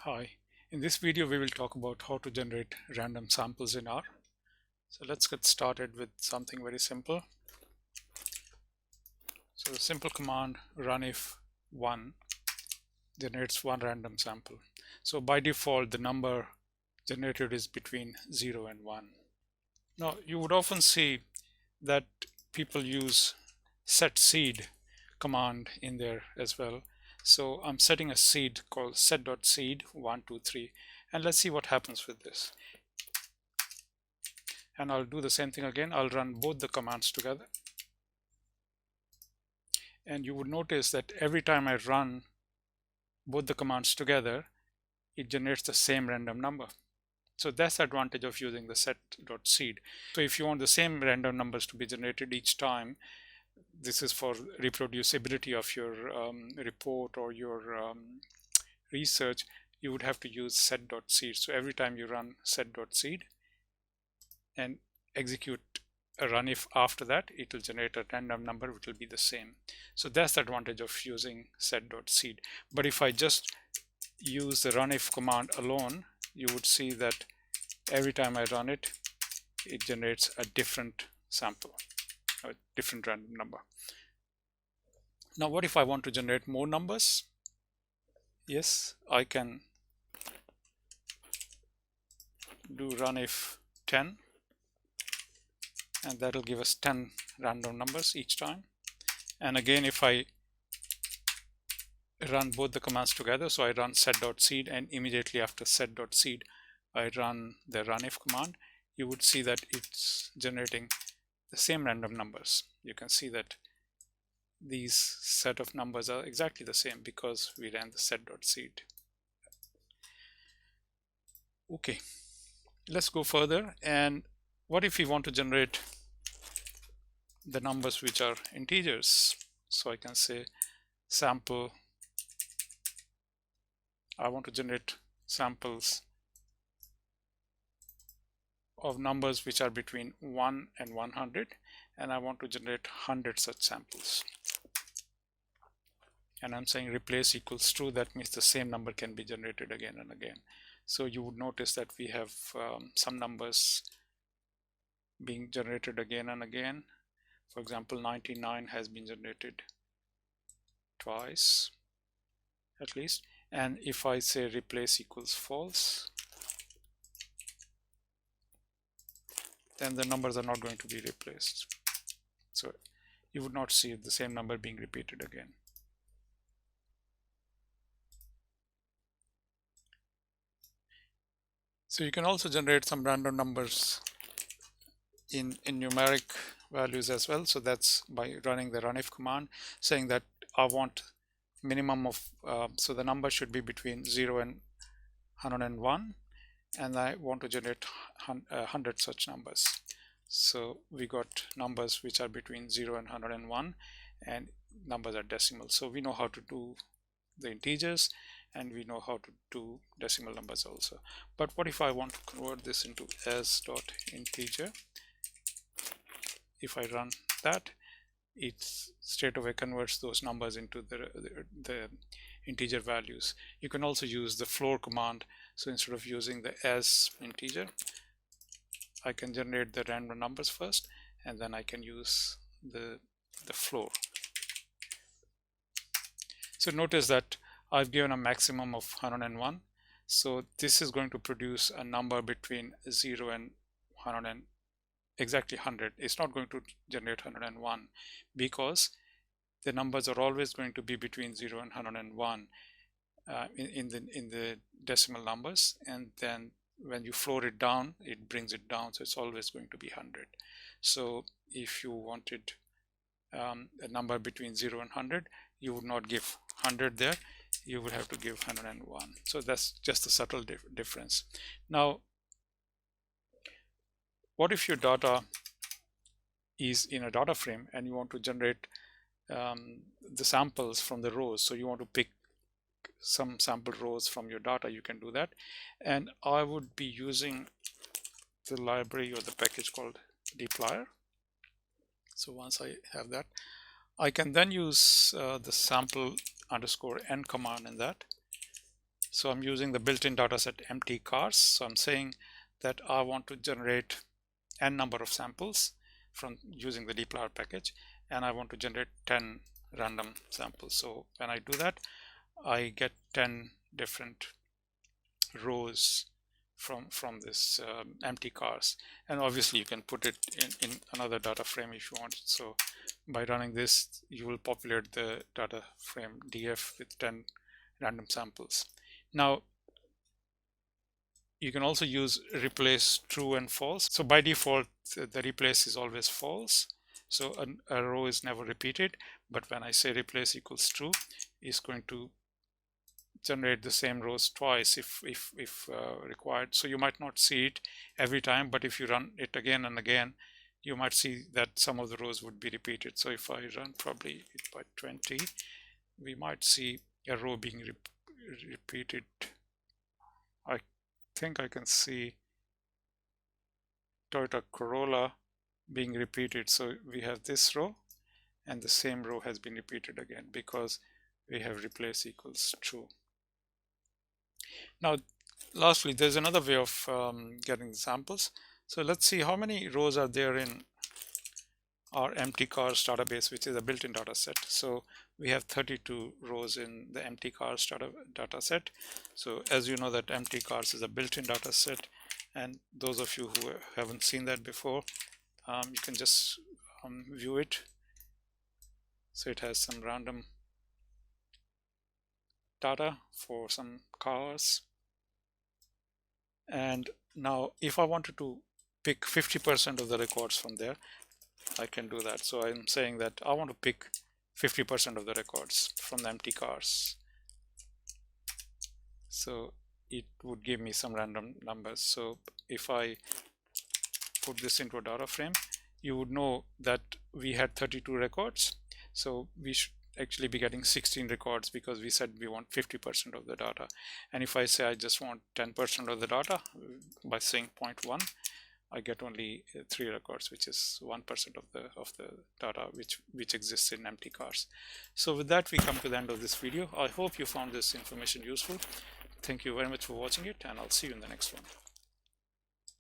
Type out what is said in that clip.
Hi, in this video we will talk about how to generate random samples in R. So let's get started with something very simple. So the simple command run if 1 generates one random sample. So by default the number generated is between 0 and 1. Now you would often see that people use set.seed command in there as well. So I'm setting a seed called set.seed 1, 2, 3, and let's see what happens with this. And I'll do the same thing again. I'll run both the commands together. And you would notice that every time I run both the commands together, it generates the same random number. So that's the advantage of using the set.seed. So if you want the same random numbers to be generated each time, this is for reproducibility of your report or your research, you would have to use set.seed. So every time you run set.seed and execute a run if after that, it will generate a random number which will be the same. So that's the advantage of using set.seed. But if I just use the run if command alone, you would see that every time I run it, it generates a different sample, a different random number. Now what if I want to generate more numbers? Yes, I can do run if 10, and that will give us 10 random numbers each time. And again, if I run both the commands together, so I run set.seed and immediately after set.seed I run the run if command, you would see that it's generating the same random numbers. You can see that these set of numbers are exactly the same because we ran the set.seed. Okay, let's go further. And what if we want to generate the numbers which are integers? So I can say sample, I want to generate samples of numbers which are between 1 and 100, and I want to generate 100 such samples. And I'm saying replace equals true. That means the same number can be generated again and again. So you would notice that we have some numbers being generated again and again. For example, 99 has been generated twice at least. And if I say replace equals false, then the numbers are not going to be replaced. So you would not see the same number being repeated again. So you can also generate some random numbers in numeric values as well. So that's by running the run if command, saying that I want minimum of, so the number should be between 0 and 101, and I want to generate 100 such numbers. So we got numbers which are between 0 and 101, and numbers are decimal. So we know how to do the integers, and we know how to do decimal numbers also. But what if I want to convert this into s.integer? If I run that, it straight away converts those numbers into the integer values. You can also use the floor command. So instead of using the as integer, I can generate the random numbers first, and then I can use the floor. So notice that I've given a maximum of 101. So this is going to produce a number between 0 and 100 and exactly 100. It's not going to generate 101 because the numbers are always going to be between 0 and 101 in the decimal numbers, and then when you floor it down, it brings it down, so it's always going to be 100. So if you wanted a number between 0 and 100, you would not give 100 there, you would have to give 101. So that's just a subtle difference. Now what if your data is in a data frame and you want to generate the samples from the rows? So you want to pick some sample rows from your data, you can do that. And I would be using the library or the package called dplyr. So once I have that, I can then use the sample_n command in that, So I'm using the built-in dataset empty cars. So I'm saying that I want to generate n number of samples from using the dplyr package, and I want to generate 10 random samples. So when I do that, I get 10 different rows from this empty cars, and obviously you can put it in another data frame if you want. So by running this, you will populate the data frame df with 10 random samples. Now you can also use replace true and false. So by default the replace is always false, so a row is never repeated, but when I say replace equals true, it's going to generate the same rows twice if required. So you might not see it every time, but if you run it again and again, you might see that some of the rows would be repeated. So if I run probably it by 20, we might see a row being repeated. I think I can see Toyota Corolla being repeated. So we have this row, and the same row has been repeated again because we have replace equals true. Now, lastly, there's another way of getting samples. So let's see how many rows are there in our empty cars database, which is a built-in data set. So we have 32 rows in the empty cars data set. So as you know that empty cars is a built-in data set, and those of you who haven't seen that before, you can just view it. So it has some random data for some cars. And now if I wanted to pick 50% of the records from there, I can do that. So I'm saying that I want to pick 50% of the records from the empty cars. So it would give me some random numbers. So if I put this into a data frame, you would know that we had 32 records. So we should actually be getting 16 records because we said we want 50% of the data. And if I say I just want 10% of the data by saying 0.1, I get only 3 records, which is 1% of the data which exists in empty cars. So with that, we come to the end of this video. I hope you found this information useful. Thank you very much for watching it, and I'll see you in the next one.